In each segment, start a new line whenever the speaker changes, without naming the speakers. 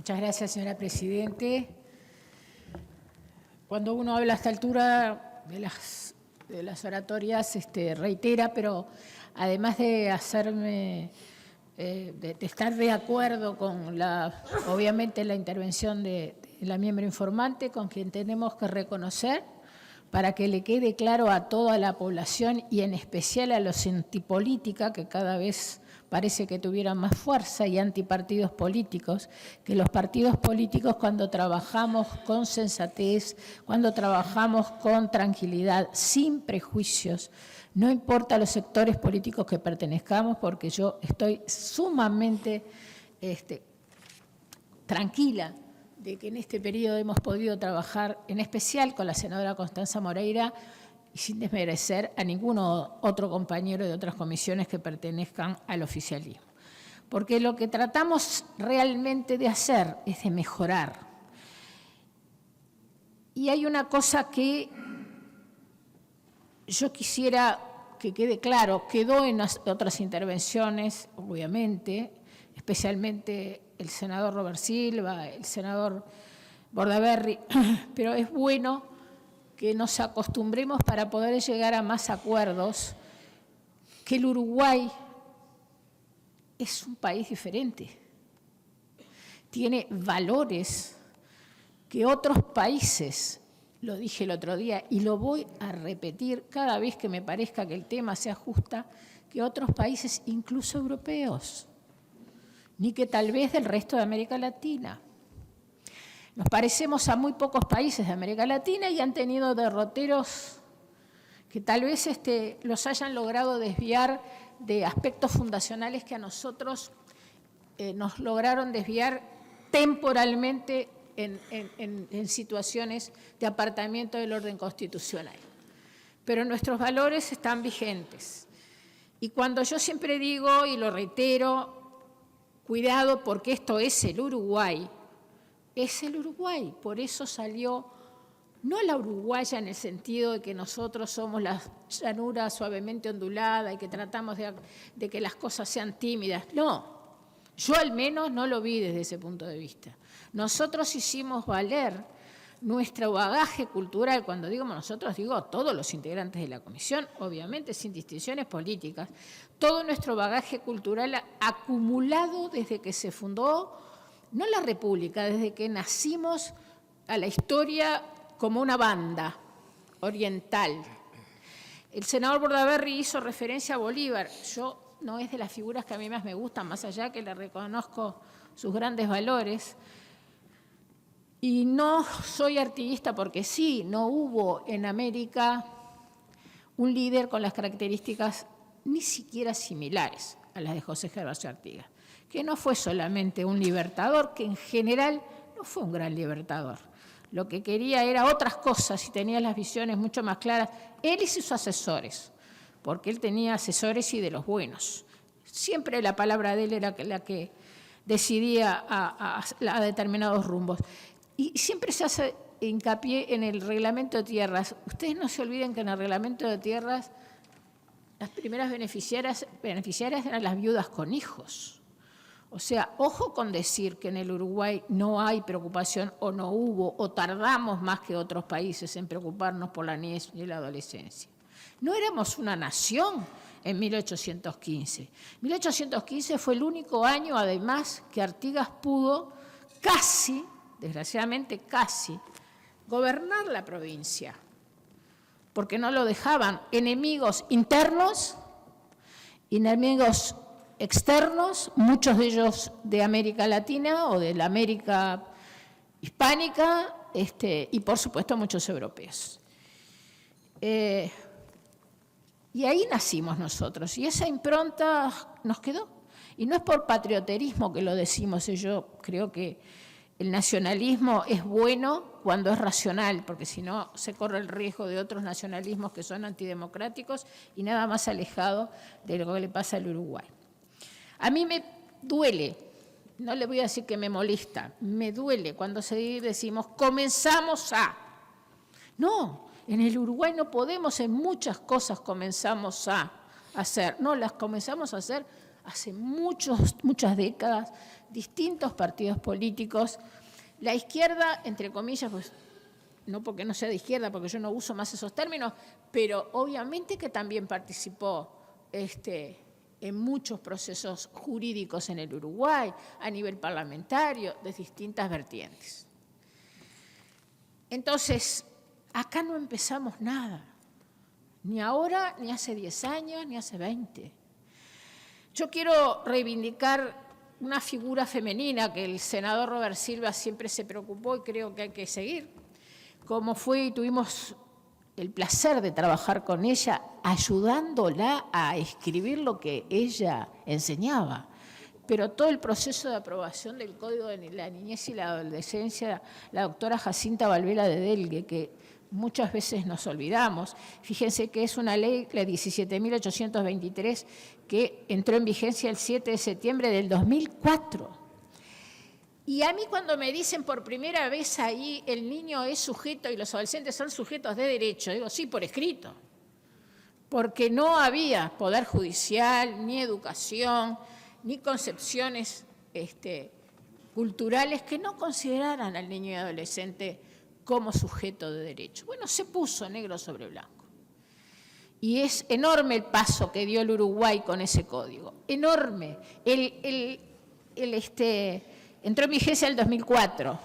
Muchas gracias, señora Presidente. Cuando uno habla a esta altura de las oratorias, reitera, pero además de hacerme, de estar de acuerdo con obviamente la intervención de la miembro informante, con quien tenemos que reconocer para que le quede claro a toda la población y en especial a los antipolítica, que cada vez parece que tuvieran más fuerza, y antipartidos políticos, que los partidos políticos cuando trabajamos con sensatez, cuando trabajamos con tranquilidad, sin prejuicios, no importa los sectores políticos que pertenezcamos, porque yo estoy sumamente tranquila de que en este periodo hemos podido trabajar, en especial con la senadora Constanza Moreira, y sin desmerecer a ninguno otro compañero de otras comisiones que pertenezcan al oficialismo. Porque lo que tratamos realmente de hacer es de mejorar. Y hay una cosa que yo quisiera que quede claro, quedó en otras intervenciones, obviamente, especialmente el senador Robert Silva, el senador Bordaberry, pero es bueno que nos acostumbremos para poder llegar a más acuerdos, que el Uruguay es un país diferente, tiene valores que otros países, lo dije el otro día y lo voy a repetir cada vez que me parezca que el tema se ajusta, que otros países, incluso europeos, ni que tal vez del resto de América Latina. Nos parecemos a muy pocos países de América Latina y han tenido derroteros que tal vez los hayan logrado desviar de aspectos fundacionales que a nosotros nos lograron desviar temporalmente en situaciones de apartamiento del orden constitucional. Pero nuestros valores están vigentes. Y cuando yo siempre digo, y lo reitero, cuidado porque esto es el Uruguay, por eso salió, no la uruguaya en el sentido de que nosotros somos la llanura suavemente ondulada y que tratamos de que las cosas sean tímidas, no, yo al menos no lo vi desde ese punto de vista. Nosotros hicimos valer nuestro bagaje cultural, cuando digo nosotros, digo todos los integrantes de la comisión, obviamente sin distinciones políticas, todo nuestro bagaje cultural acumulado desde que se fundó, no la República, desde que nacimos a la historia como una banda oriental. El senador Bordaberry hizo referencia a Bolívar. Yo no es de las figuras que a mí más me gustan, más allá que le reconozco sus grandes valores. Y no soy artiguista porque sí, no hubo en América un líder con las características ni siquiera similares a las de José Gervasio Artigas, que no fue solamente un libertador, que en general no fue un gran libertador. Lo que quería era otras cosas y tenía las visiones mucho más claras, él y sus asesores, porque él tenía asesores y de los buenos. Siempre la palabra de él era la que decidía a determinados rumbos. Y siempre se hace hincapié en el reglamento de tierras. Ustedes no se olviden que en el reglamento de tierras las primeras beneficiarias eran las viudas con hijos. O sea, ojo con decir que en el Uruguay no hay preocupación o no hubo o tardamos más que otros países en preocuparnos por la niñez y la adolescencia. No éramos una nación en 1815. 1815 fue el único año, además, que Artigas pudo casi, desgraciadamente casi, gobernar la provincia, porque no lo dejaban enemigos internos, enemigos externos, muchos de ellos de América Latina o de la América hispánica, y por supuesto muchos europeos. Y ahí nacimos nosotros, y esa impronta nos quedó. Y no es por patrioterismo que lo decimos, yo creo que el nacionalismo es bueno cuando es racional, porque si no se corre el riesgo de otros nacionalismos que son antidemocráticos y nada más alejado de lo que le pasa al Uruguay. A mí me duele, no le voy a decir que me molesta, me duele cuando decimos comenzamos a. No, en el Uruguay no podemos, en muchas cosas comenzamos a hacer, no, las comenzamos a hacer hace muchas décadas, distintos partidos políticos. La izquierda, entre comillas, pues no porque no sea de izquierda, porque yo no uso más esos términos, pero obviamente que también participó en muchos procesos jurídicos en el Uruguay, a nivel parlamentario, de distintas vertientes. Entonces, acá no empezamos nada, ni ahora, ni hace 10 años, ni hace 20. Yo quiero reivindicar una figura femenina que el senador Robert Silva siempre se preocupó y creo que hay que seguir, como fue y tuvimos el placer de trabajar con ella, ayudándola a escribir lo que ella enseñaba. Pero todo el proceso de aprobación del Código de la Niñez y la Adolescencia, la doctora Jacinta Valvela de Delgue, que muchas veces nos olvidamos. Fíjense que es una ley, la 17.823, que entró en vigencia el 7 de septiembre del 2004. Y a mí cuando me dicen por primera vez ahí el niño es sujeto y los adolescentes son sujetos de derecho, digo, sí, por escrito, porque no había poder judicial, ni educación, ni concepciones culturales que no consideraran al niño y adolescente como sujeto de derecho. Bueno, se puso negro sobre blanco. Y es enorme el paso que dio el Uruguay con ese código, enorme. Entró en vigencia el 2004.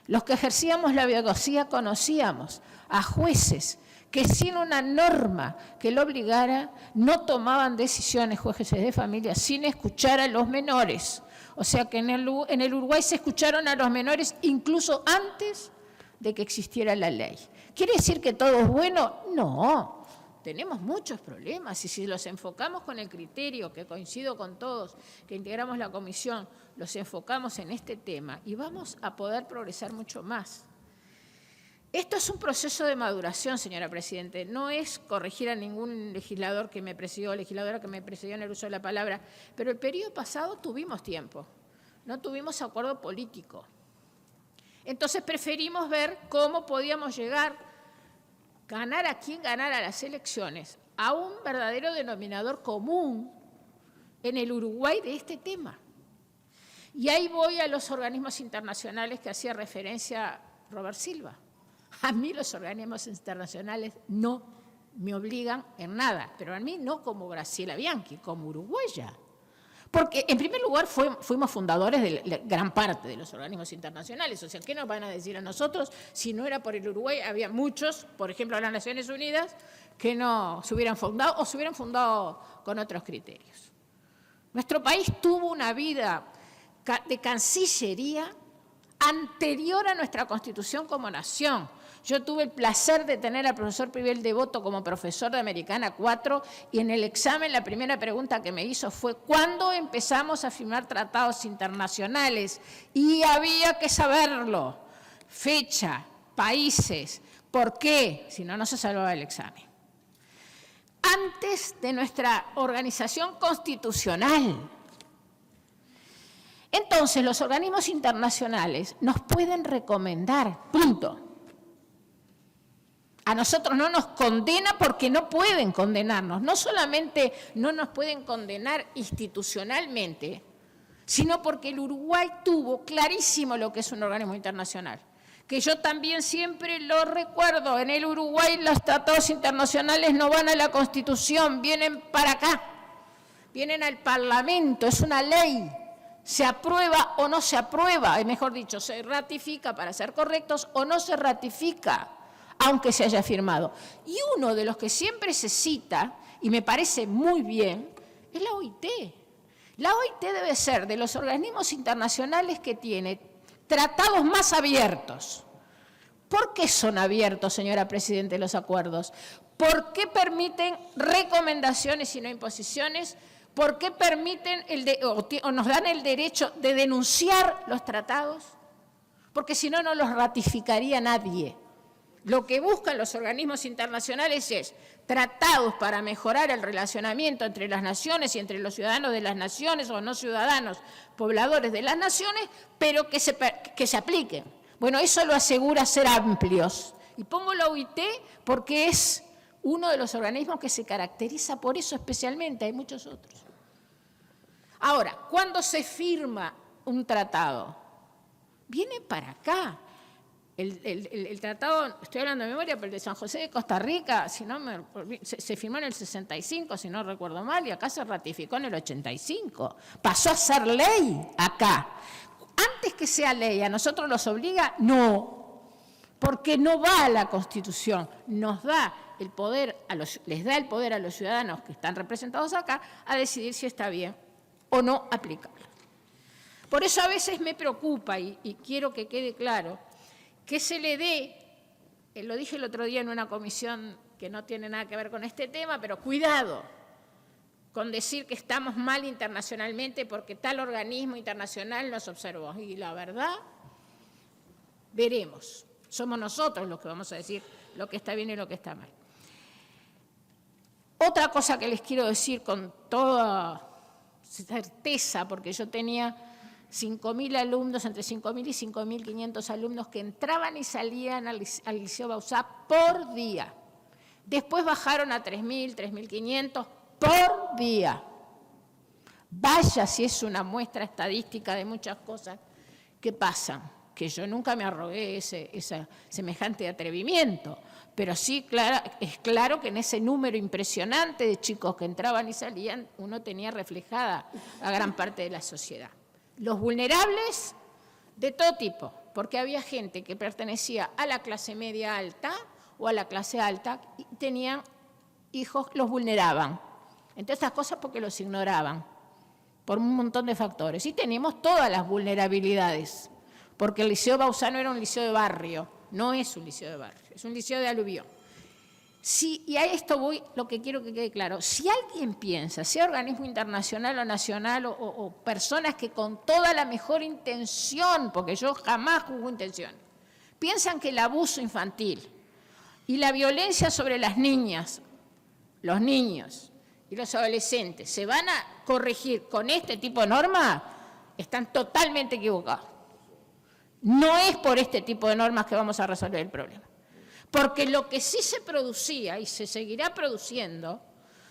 Los que ejercíamos la abogacía conocíamos a jueces que sin una norma que lo obligara no tomaban decisiones, jueces de familia, sin escuchar a los menores. O sea que en el Uruguay se escucharon a los menores incluso antes de que existiera la ley. ¿Quiere decir que todo es bueno? No. Tenemos muchos problemas y si los enfocamos con el criterio, que coincido con todos, que integramos la comisión, los enfocamos en este tema y vamos a poder progresar mucho más. Esto es un proceso de maduración, señora Presidente, no es corregir a ningún legislador que me presidió, legisladora que me presidió en el uso de la palabra, pero el periodo pasado tuvimos tiempo, no tuvimos acuerdo político. Entonces preferimos ver cómo podíamos llegar ganar a quien ganara las elecciones, a un verdadero denominador común en el Uruguay de este tema. Y ahí voy a los organismos internacionales que hacía referencia Robert Silva. A mí los organismos internacionales no me obligan en nada, pero a mí no como Graciela Bianchi, como uruguaya. Porque, en primer lugar, fuimos fundadores de gran parte de los organismos internacionales. O sea, ¿qué nos van a decir a nosotros? Si no era por el Uruguay, había muchos, por ejemplo, las Naciones Unidas, que no se hubieran fundado o se hubieran fundado con otros criterios. Nuestro país tuvo una vida de cancillería anterior a nuestra Constitución como nación. Yo tuve el placer de tener al profesor Privel Devoto como profesor de Americana 4 y en el examen la primera pregunta que me hizo fue ¿cuándo empezamos a firmar tratados internacionales? Y había que saberlo. Fecha, países, ¿por qué? Si no, no se salvaba el examen. Antes de nuestra organización constitucional. Entonces, los organismos internacionales nos pueden recomendar, punto. A nosotros no nos condena porque no pueden condenarnos. No solamente no nos pueden condenar institucionalmente, sino porque el Uruguay tuvo clarísimo lo que es un organismo internacional. Que yo también siempre lo recuerdo. En el Uruguay los tratados internacionales no van a la Constitución, vienen para acá. Vienen al Parlamento, es una ley. Se aprueba o no se aprueba, mejor dicho, se ratifica para ser correctos o no se ratifica, aunque se haya firmado. Y uno de los que siempre se cita, y me parece muy bien, es la OIT. La OIT debe ser de los organismos internacionales que tiene tratados más abiertos. ¿Por qué son abiertos, señora Presidenta, los acuerdos? ¿Por qué permiten recomendaciones y no imposiciones? ¿Por qué permiten o nos dan el derecho de denunciar los tratados? Porque si no, no los ratificaría nadie. Lo que buscan los organismos internacionales es tratados para mejorar el relacionamiento entre las naciones y entre los ciudadanos de las naciones o no ciudadanos, pobladores de las naciones, pero que se apliquen. Bueno, eso lo asegura ser amplios. Y pongo la OIT porque es uno de los organismos que se caracteriza por eso especialmente, hay muchos otros. Ahora, cuando se firma un tratado, viene para acá. El tratado, estoy hablando de memoria, pero el de San José de Costa Rica, si no se firmó en el 65, si no recuerdo mal, y acá se ratificó en el 85. Pasó a ser ley acá. Antes que sea ley, ¿a nosotros nos obliga? No, porque no va a la Constitución, nos da el poder les da el poder a los ciudadanos que están representados acá a decidir si está bien o no aplicarlo. Por eso a veces me preocupa, y quiero que quede claro, que se le dé, lo dije el otro día en una comisión que no tiene nada que ver con este tema, pero cuidado con decir que estamos mal internacionalmente porque tal organismo internacional nos observó. Y la verdad, veremos. Somos nosotros los que vamos a decir lo que está bien y lo que está mal. Otra cosa que les quiero decir con toda certeza, porque yo tenía 5.000 alumnos, entre 5.000 y 5.500 alumnos que entraban y salían al Liceo Bauzá por día. Después bajaron a 3.000, 3.500 por día. Vaya si es una muestra estadística de muchas cosas que pasan, que yo nunca me arrogué semejante atrevimiento, pero sí es claro que en ese número impresionante de chicos que entraban y salían, uno tenía reflejada a gran parte de la sociedad. Los vulnerables de todo tipo, porque había gente que pertenecía a la clase media alta o a la clase alta y tenían hijos que los vulneraban. Entre estas cosas porque los ignoraban, por un montón de factores. Y teníamos todas las vulnerabilidades, porque el Liceo Bauzá no era un liceo de barrio, no es un liceo de barrio, es un liceo de aluvión. Y a esto voy, lo que quiero que quede claro. Si alguien piensa, sea organismo internacional o nacional o personas que con toda la mejor intención, porque yo jamás juzgo intención, piensan que el abuso infantil y la violencia sobre las niñas, los niños y los adolescentes se van a corregir con este tipo de normas, están totalmente equivocados. No es por este tipo de normas que vamos a resolver el problema. Porque lo que sí se producía y se seguirá produciendo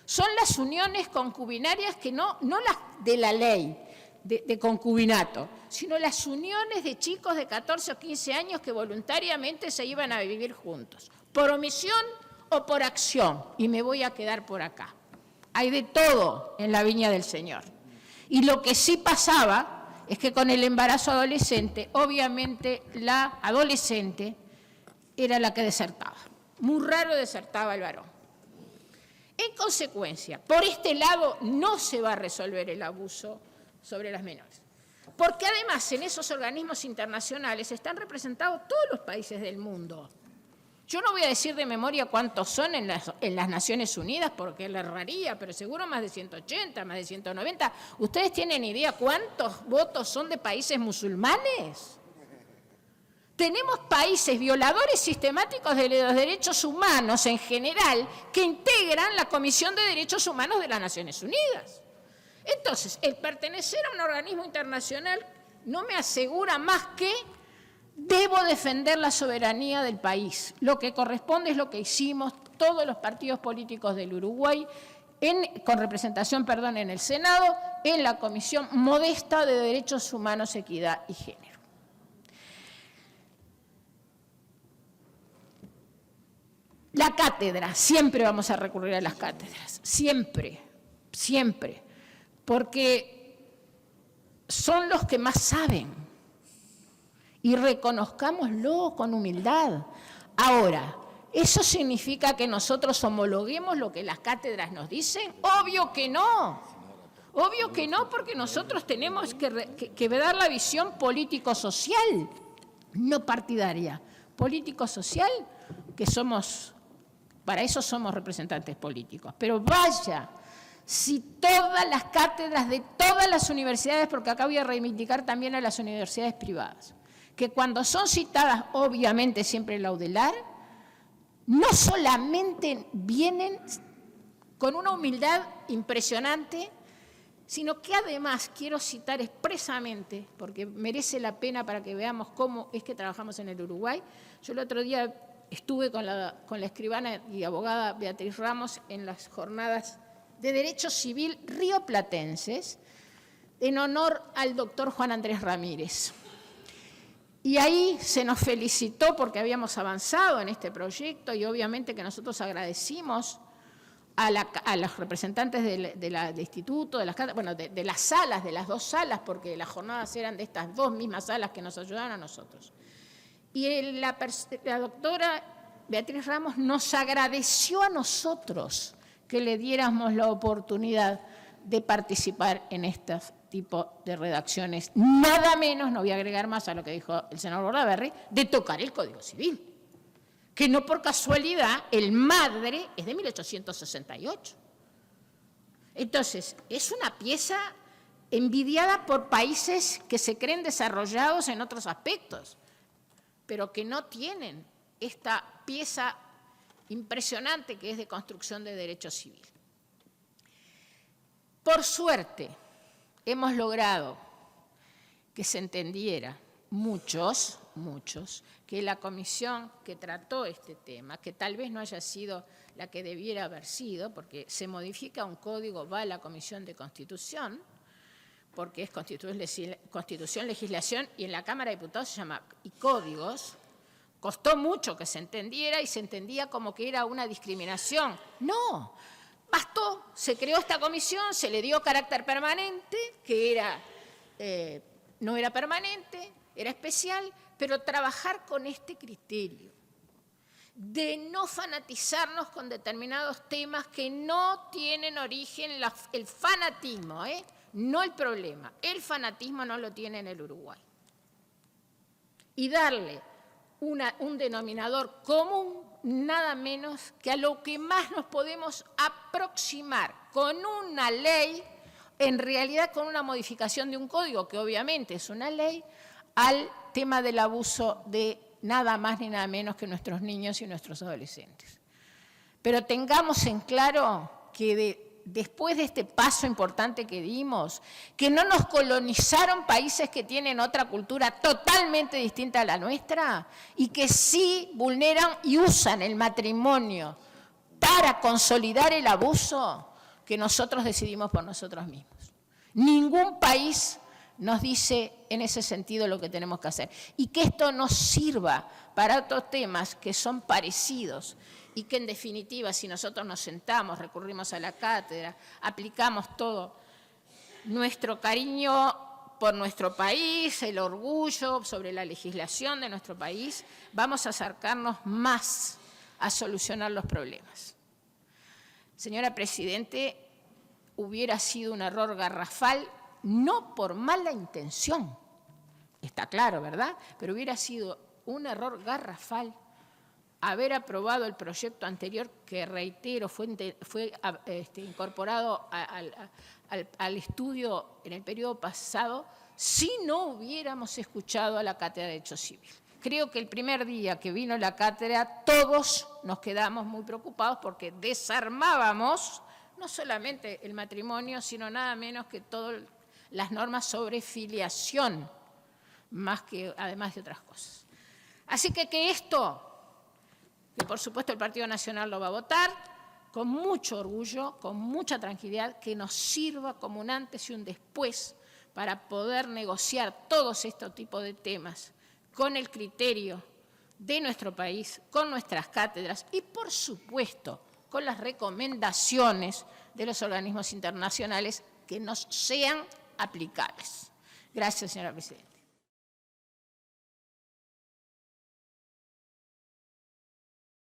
son las uniones concubinarias, que no las de la ley de concubinato, sino las uniones de chicos de 14 o 15 años que voluntariamente se iban a vivir juntos, por omisión o por acción, y me voy a quedar por acá. Hay de todo en la viña del Señor. Y lo que sí pasaba es que con el embarazo adolescente, obviamente la adolescente era la que desertaba. Muy raro desertaba el varón. En consecuencia, por este lado no se va a resolver el abuso sobre las menores. Porque además en esos organismos internacionales están representados todos los países del mundo. Yo no voy a decir de memoria cuántos son en las Naciones Unidas, porque le erraría, pero seguro más de 180, más de 190. ¿Ustedes tienen idea cuántos votos son de países musulmanes? Tenemos países violadores sistemáticos de los derechos humanos en general que integran la Comisión de Derechos Humanos de las Naciones Unidas. Entonces, el pertenecer a un organismo internacional no me asegura más que debo defender la soberanía del país. Lo que corresponde es lo que hicimos todos los partidos políticos del Uruguay, con representación, en el Senado, en la Comisión Modesta de Derechos Humanos, Equidad y Género. La cátedra, siempre vamos a recurrir a las cátedras, siempre, siempre, porque son los que más saben y reconozcámoslo con humildad. Ahora, ¿eso significa que nosotros homologuemos lo que las cátedras nos dicen? Obvio que no, porque nosotros tenemos que dar la visión político-social, no partidaria, político-social, que somos... Para eso somos representantes políticos. Pero vaya, si todas las cátedras de todas las universidades, porque acá voy a reivindicar también a las universidades privadas, que cuando son citadas, obviamente siempre la UDELAR, no solamente vienen con una humildad impresionante, sino que además quiero citar expresamente, porque merece la pena para que veamos cómo es que trabajamos en el Uruguay. Yo el otro día estuve con la escribana y abogada Beatriz Ramos en las jornadas de Derecho Civil rioplatenses, en honor al doctor Juan Andrés Ramírez. Y ahí se nos felicitó porque habíamos avanzado en este proyecto y obviamente que nosotros agradecimos a los representantes del instituto, de las salas, de las dos salas, porque las jornadas eran de estas dos mismas salas que nos ayudaron a nosotros. Y la doctora Beatriz Ramos nos agradeció a nosotros que le diéramos la oportunidad de participar en este tipo de redacciones. Nada menos, no voy a agregar más a lo que dijo el senador Bordaberry, de tocar el Código Civil, que no por casualidad el madre es de 1868. Entonces, es una pieza envidiada por países que se creen desarrollados en otros aspectos, pero que no tienen esta pieza impresionante que es de construcción de derecho civil. Por suerte, hemos logrado que se entendiera, muchos, que la comisión que trató este tema, que tal vez no haya sido la que debiera haber sido, porque se modifica un código, va a la Comisión de Constitución, porque es Constitución, Legislación, y en la Cámara de Diputados se llama y Códigos. Costó mucho que se entendiera y se entendía como que era una discriminación. No, bastó, se creó esta comisión, se le dio carácter permanente, que no era permanente, era especial, pero trabajar con este criterio de no fanatizarnos con determinados temas que no tienen origen, el fanatismo, no el problema, el fanatismo no lo tiene en el Uruguay. Y darle un denominador común, nada menos que a lo que más nos podemos aproximar con una ley, en realidad con una modificación de un código, que obviamente es una ley, al tema del abuso de nada más ni nada menos que nuestros niños y nuestros adolescentes. Pero tengamos en claro que después de este paso importante que dimos, que no nos colonizaron países que tienen otra cultura totalmente distinta a la nuestra y que sí vulneran y usan el matrimonio para consolidar el abuso, que nosotros decidimos por nosotros mismos. Ningún país nos dice en ese sentido lo que tenemos que hacer. Y que esto nos sirva para otros temas que son parecidos y que en definitiva, si nosotros nos sentamos, recurrimos a la cátedra, aplicamos todo nuestro cariño por nuestro país, el orgullo sobre la legislación de nuestro país, vamos a acercarnos más a solucionar los problemas. Señora Presidente, hubiera sido un error garrafal, no por mala intención, está claro, ¿verdad? Pero hubiera sido un error garrafal haber aprobado el proyecto anterior, que reitero, fue incorporado al estudio en el periodo pasado, si no hubiéramos escuchado a la Cátedra de Derecho Civil. Creo que el primer día que vino la cátedra, todos nos quedamos muy preocupados porque desarmábamos no solamente el matrimonio, sino nada menos que todas las normas sobre filiación, además de otras cosas. Así que esto, que por supuesto el Partido Nacional lo va a votar, con mucho orgullo, con mucha tranquilidad, que nos sirva como un antes y un después para poder negociar todos estos tipos de temas con el criterio de nuestro país, con nuestras cátedras y, por supuesto, con las recomendaciones de los organismos internacionales que nos sean aplicables. Gracias, señora Presidenta.